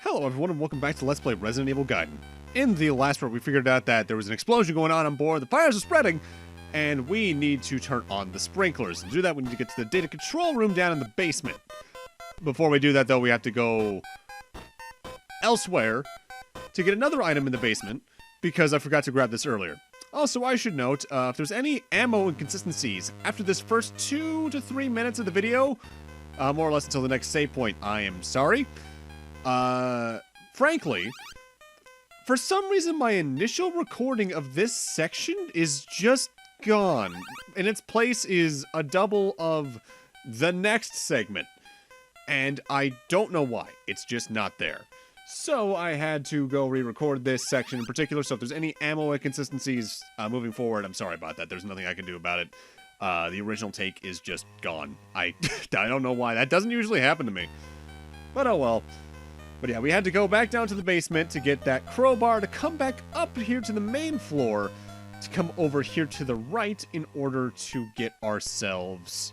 Hello everyone and welcome back to Let's Play Resident Evil Gaiden. In the last part we figured out that there was an explosion going on board, the fires are spreading, and we need to turn on the sprinklers. To do that we need to get to the data control room down in the basement. Before we do that though, we have to go elsewhere to get another item in the basement, because I forgot to grab this earlier. Also, I should note, if there's any ammo inconsistencies after this first 2 to 3 minutes of the video, more or less until the next save point, I am sorry. Frankly, for some reason my initial recording of this section is just gone. In its place is a double of the next segment. And I don't know why. It's just not there. So I had to go re-record this section in particular, so if there's any ammo inconsistencies moving forward, I'm sorry about that. There's nothing I can do about it. The original take is just gone. I don't know why. That doesn't usually happen to me. But oh well. But yeah, we had to go back down to the basement to get that crowbar to come back up here to the main floor to come over here to the right in order to get ourselves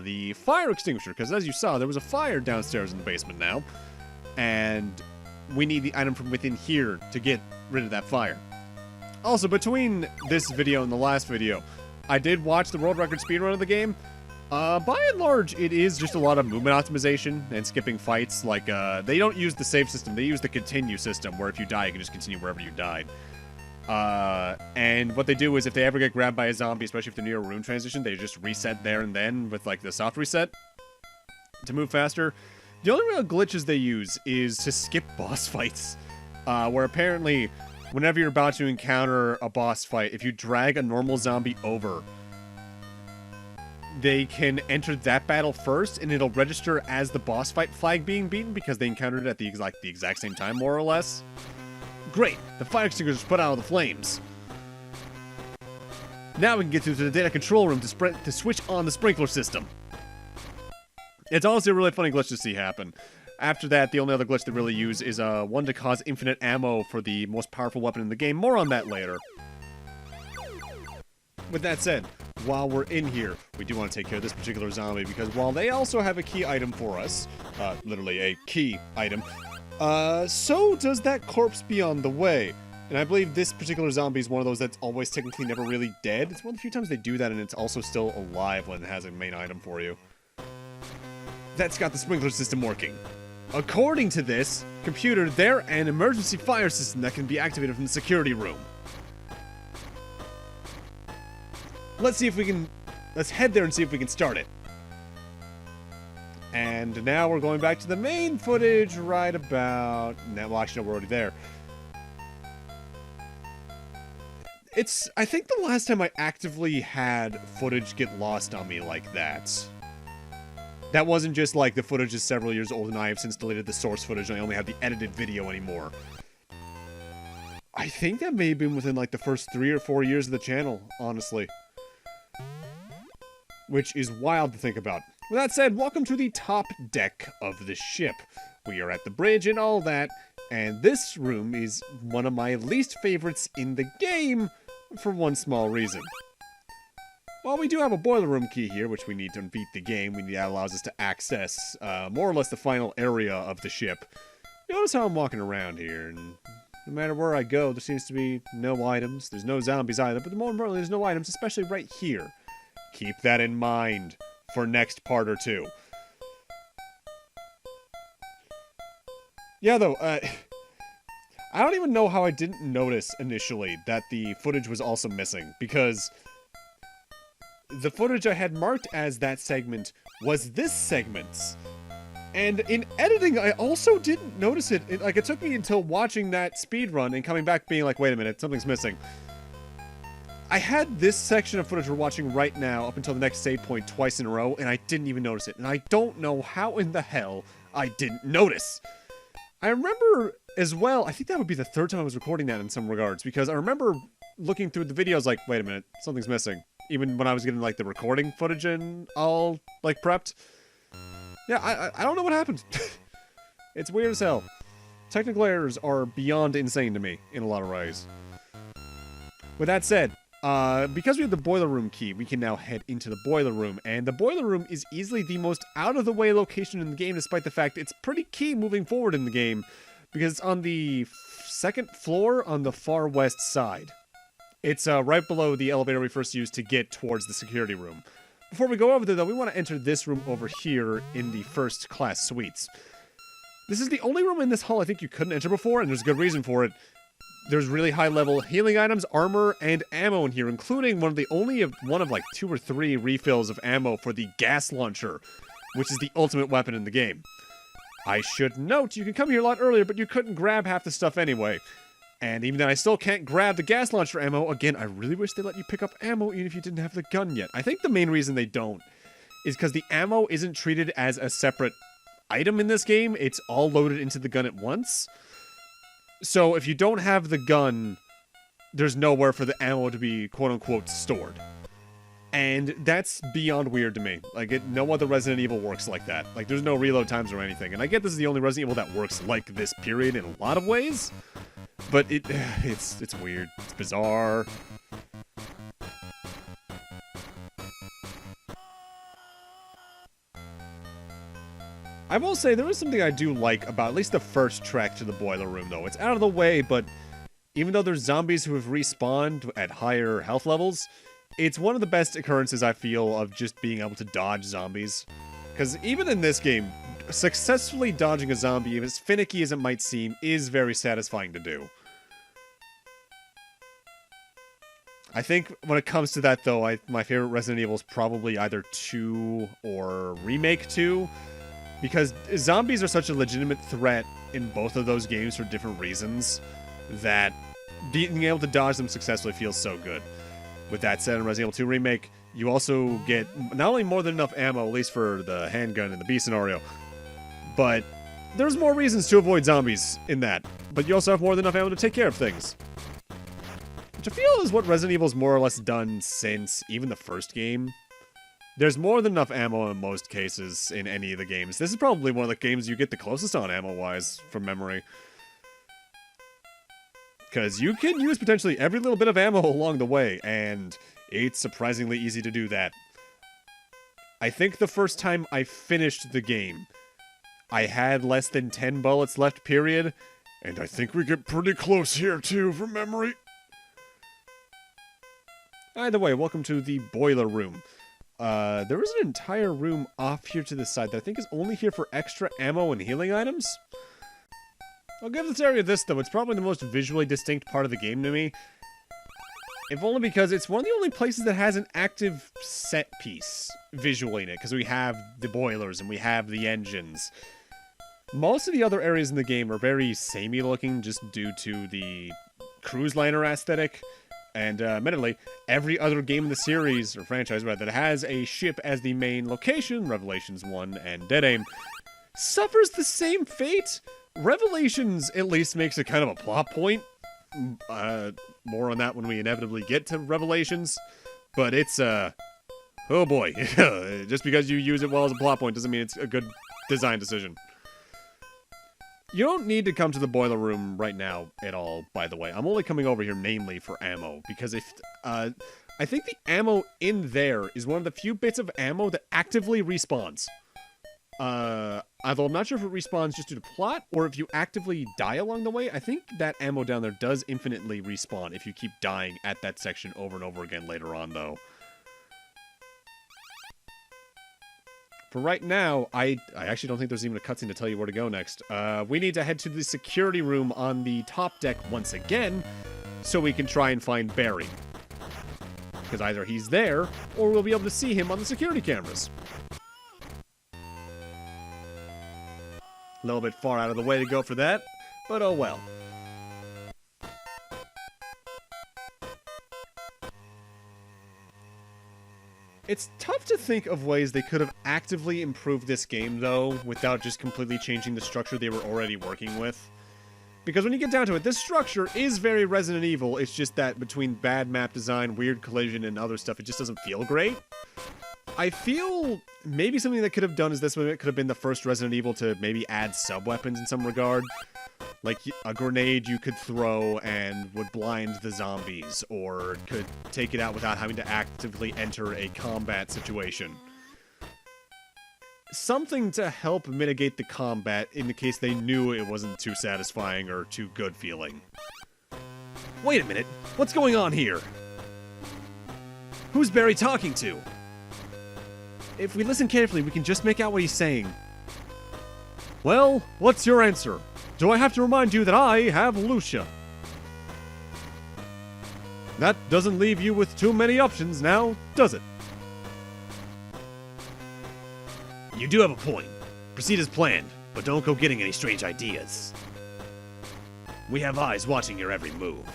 the fire extinguisher. Because as you saw, there was a fire downstairs in the basement now. And we need the item from within here to get rid of that fire. Also, between this video and the last video, I did watch the world record speedrun of the game. By and large, it is just a lot of movement optimization and skipping fights. Like, they don't use the save system, they use the continue system, where if you die, you can just continue wherever you died. And what they do is if they ever get grabbed by a zombie, especially if they're near a room transition, they just reset there and then with, like, the soft reset to move faster. The only real glitches they use is to skip boss fights, where apparently, whenever you're about to encounter a boss fight, if you drag a normal zombie over, they can enter that battle first, and it'll register as the boss fight flag being beaten because they encountered it at the exact same time, more or less. Great! The fire extinguishers put out all the flames. Now we can get through to the data control room to switch on the sprinkler system. It's honestly a really funny glitch to see happen. After that, the only other glitch they really use is one to cause infinite ammo for the most powerful weapon in the game. More on that later. With that said, while we're in here, we do want to take care of this particular zombie, because while they also have a key item for us, literally a key item, so does that corpse beyond the way. And I believe this particular zombie is one of those that's always technically never really dead. It's one of the few times they do that and it's also still alive when it has a main item for you. That's got the sprinkler system working. According to this computer, they're an emergency fire system that can be activated from the security room. Let's head there and see if we can start it. And now we're going back to the main footage right about... Well, actually, no, we're already there. I think the last time I actively had footage get lost on me like that. That wasn't just like the footage is several years old and I have since deleted the source footage and I only have the edited video anymore. I think that may have been within like the first 3 or 4 years of the channel, honestly. Which is wild to think about. With that said, welcome to the top deck of the ship. We are at the bridge and all that, and this room is one of my least favorites in the game for one small reason. While we do have a boiler room key here, which we need to beat the game, that allows us to access more or less the final area of the ship. Notice how I'm walking around here, and no matter where I go, there seems to be no items. There's no zombies either, but more importantly, there's no items, especially right here. Keep that in mind for next part or two. Yeah, though, I don't even know how I didn't notice initially that the footage was also missing, because the footage I had marked as that segment was this segment's. And in editing, I also didn't notice it. It took me until watching that speedrun and coming back being like, wait a minute, something's missing. I had this section of footage we're watching right now up until the next save point twice in a row, and I didn't even notice it. And I don't know how in the hell I didn't notice. I remember as well, I think that would be the third time I was recording that in some regards, because I remember looking through the videos like, wait a minute, something's missing. Even when I was getting like the recording footage and all like prepped. Yeah, I don't know what happened. It's weird as hell. Technical errors are beyond insane to me in a lot of ways. With that said, because we have the boiler room key, we can now head into the boiler room, and the boiler room is easily the most out-of-the-way location in the game, despite the fact it's pretty key moving forward in the game. because it's on the second floor on the far west side. It's right below the elevator we first used to get towards the security room. Before we go over there, though, we want to enter this room over here in the first class suites. This is the only room in this hall I think you couldn't enter before, and there's a good reason for it. There's really high-level healing items, armor, and ammo in here, including one of like 2 or 3 refills of ammo for the gas launcher, which is the ultimate weapon in the game. I should note, you can come here a lot earlier, but you couldn't grab half the stuff anyway. And even then, I still can't grab the gas launcher ammo. Again, I really wish they let you pick up ammo even if you didn't have the gun yet. I think the main reason they don't is because the ammo isn't treated as a separate item in this game. It's all loaded into the gun at once. So if you don't have the gun, there's nowhere for the ammo to be quote-unquote stored. And that's beyond weird to me. Like, no other Resident Evil works like that. Like, there's no reload times or anything. And I get this is the only Resident Evil that works like this, period, in a lot of ways. But it's weird. It's bizarre. I will say, there is something I do like about at least the first trek to the boiler room, though. It's out of the way, but even though there's zombies who have respawned at higher health levels, it's one of the best occurrences, I feel, of just being able to dodge zombies. Because even in this game, successfully dodging a zombie, as finicky as it might seem, is very satisfying to do. I think when it comes to that, though, my favorite Resident Evil is probably either 2 or Remake 2. Because zombies are such a legitimate threat in both of those games for different reasons that being able to dodge them successfully feels so good. With that said, in Resident Evil 2 Remake, you also get not only more than enough ammo, at least for the handgun in the B scenario, but there's more reasons to avoid zombies in that. But you also have more than enough ammo to take care of things. Which I feel is what Resident Evil's more or less done since even the first game. There's more than enough ammo in most cases in any of the games. This is probably one of the games you get the closest on ammo-wise, from memory. Because you can use potentially every little bit of ammo along the way, and it's surprisingly easy to do that. I think the first time I finished the game, I had less than 10 bullets left, period, and I think we get pretty close here, too, from memory. Either way, welcome to the boiler room. There is an entire room off here to the side that I think is only here for extra ammo and healing items. I'll give this area this, though. It's probably the most visually distinct part of the game to me. If only because it's one of the only places that has an active set piece visually in it, because we have the boilers and we have the engines. Most of the other areas in the game are very samey looking just due to the cruise liner aesthetic. And admittedly, every other game in the series, or franchise rather, that has a ship as the main location, Revelations 1 and Dead Aim, suffers the same fate. Revelations at least makes it kind of a plot point. More on that when we inevitably get to Revelations. But it's, oh boy. Just because you use it well as a plot point doesn't mean it's a good design decision. You don't need to come to the boiler room right now at all, by the way. I'm only coming over here mainly for ammo, because I think the ammo in there is one of the few bits of ammo that actively respawns. Although I'm not sure if it respawns just due to plot, or if you actively die along the way. I think that ammo down there does infinitely respawn if you keep dying at that section over and over again later on, though. For right now, I actually don't think there's even a cutscene to tell you where to go next. We need to head to the security room on the top deck once again, so we can try and find Barry. Because either he's there, or we'll be able to see him on the security cameras. A little bit far out of the way to go for that, but oh well. It's tough to think of ways they could have actively improved this game, though, without just completely changing the structure they were already working with. Because when you get down to it, this structure is very Resident Evil, it's just that between bad map design, weird collision, and other stuff, it just doesn't feel great. I feel maybe something that could have done is this one, it could have been the first Resident Evil to maybe add sub-weapons in some regard. Like a grenade you could throw and would blind the zombies, or could take it out without having to actively enter a combat situation. something to help mitigate the combat in the case they knew it wasn't too satisfying or too good feeling. Wait a minute, what's going on here? Who's Barry talking to? If we listen carefully, we can just make out what he's saying. Well, what's your answer? Do I have to remind you that I have Lucia? That doesn't leave you with too many options now, does it? You do have a point. Proceed as planned, but don't go getting any strange ideas. We have eyes watching your every move.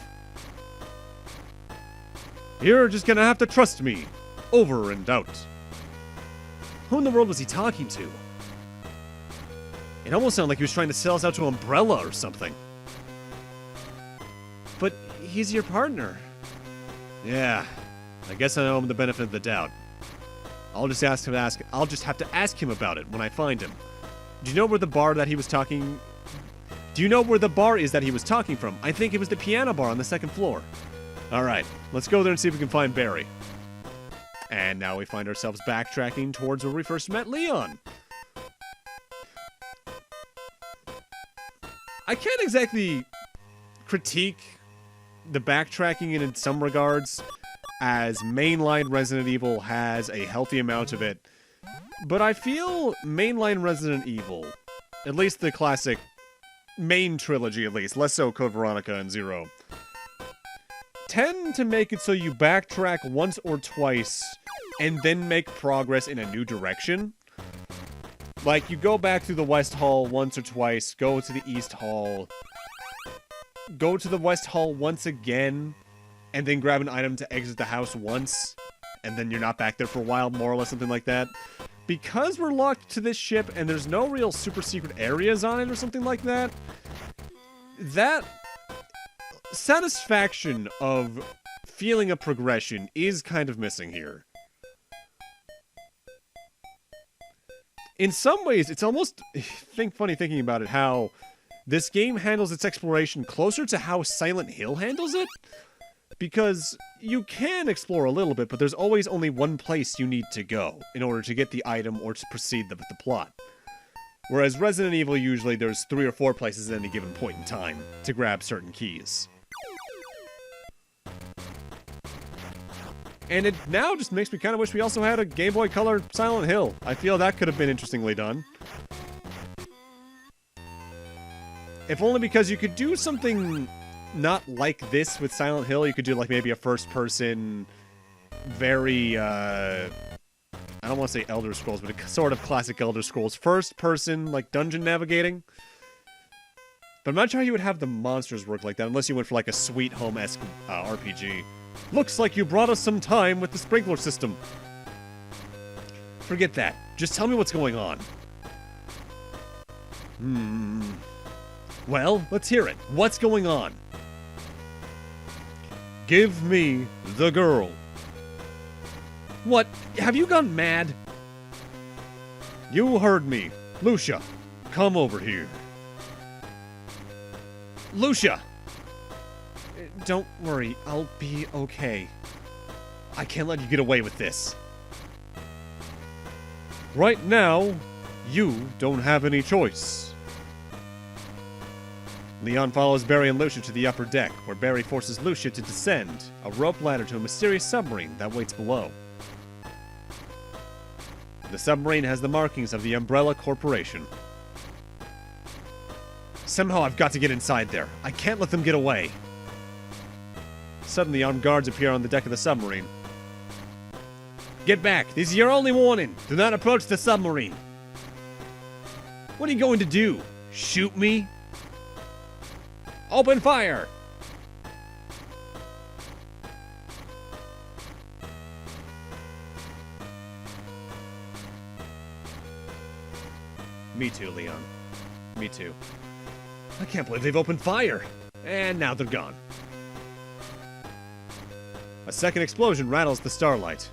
You're just gonna have to trust me. Over and out. Who in the world was he talking to? It almost sounded like he was trying to sell us out to Umbrella or something. But he's your partner. Yeah, I guess I owe him the benefit of the doubt. I'll just have to ask him about it when I find him. Do you know where the bar that he was talking... Do you know where the bar is that he was talking from? I think it was the piano bar on the second floor. Alright, let's go there and see if we can find Barry. And now we find ourselves backtracking towards where we first met Leon. I can't exactly critique the backtracking in some regards, as mainline Resident Evil has a healthy amount of it. But I feel mainline Resident Evil, at least the classic main trilogy at least, less so Code Veronica and Zero, tend to make it so you backtrack once or twice and then make progress in a new direction. Like, you go back through the West Hall once or twice, go to the East Hall, go to the West Hall once again, and then grab an item to exit the house once, and then you're not back there for a while, more or less something like that. Because we're locked to this ship and there's no real super secret areas on it or something like that, that satisfaction of feeling a progression is kind of missing here. In some ways, it's almost funny thinking about it, how this game handles its exploration closer to how Silent Hill handles it. Because you can explore a little bit, but there's always only one place you need to go in order to get the item or to proceed with the plot. Whereas Resident Evil, usually there's 3 or 4 places at any given point in time to grab certain keys. And it now just makes me kind of wish we also had a Game Boy Color Silent Hill. I feel that could have been interestingly done. If only because you could do something not like this with Silent Hill. You could do like maybe a first-person, very, I don't want to say Elder Scrolls, but a sort of classic Elder Scrolls. First-person, like, dungeon navigating. But I'm not sure how you would have the monsters work like that, unless you went for like a Sweet Home-esque RPG. Looks like you brought us some time with the sprinkler system. Forget that. Just tell me what's going on. Well, let's hear it. What's going on? Give me the girl. What? Have you gone mad? You heard me. Lucia, come over here. Lucia! Don't worry, I'll be okay. I can't let you get away with this. Right now, you don't have any choice. Leon follows Barry and Lucia to the upper deck, where Barry forces Lucia to descend a rope ladder to a mysterious submarine that waits below. The submarine has the markings of the Umbrella Corporation. Somehow I've got to get inside there. I can't let them get away. Suddenly, armed guards appear on the deck of the submarine. Get back! This is your only warning! Do not approach the submarine! What are you going to do? Shoot me? Open fire! Me too, Leon. Me too. I can't believe they've opened fire! And now they're gone. A second explosion rattles the Starlight.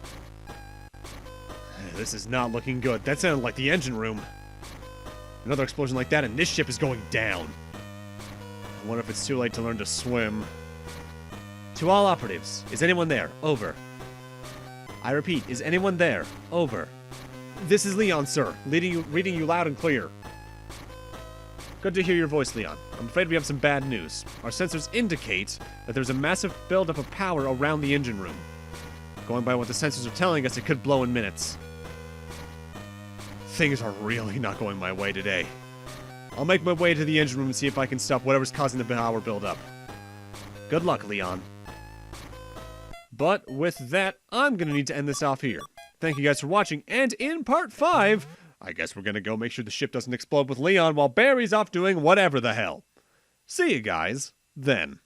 This is not looking good. That sounded like the engine room. Another explosion like that and this ship is going down. I wonder if it's too late to learn to swim. To all operatives, is anyone there? Over. I repeat, is anyone there? Over. This is Leon, sir, reading you loud and clear. Good to hear your voice, Leon. I'm afraid we have some bad news. Our sensors indicate that there's a massive buildup of power around the engine room. Going by what the sensors are telling us, it could blow in minutes. Things are really not going my way today. I'll make my way to the engine room and see if I can stop whatever's causing the power buildup. Good luck, Leon. But with that, I'm gonna need to end this off here. Thank you guys for watching, and in part 5, I guess we're gonna go make sure the ship doesn't explode with Leon while Barry's off doing whatever the hell. See you guys then.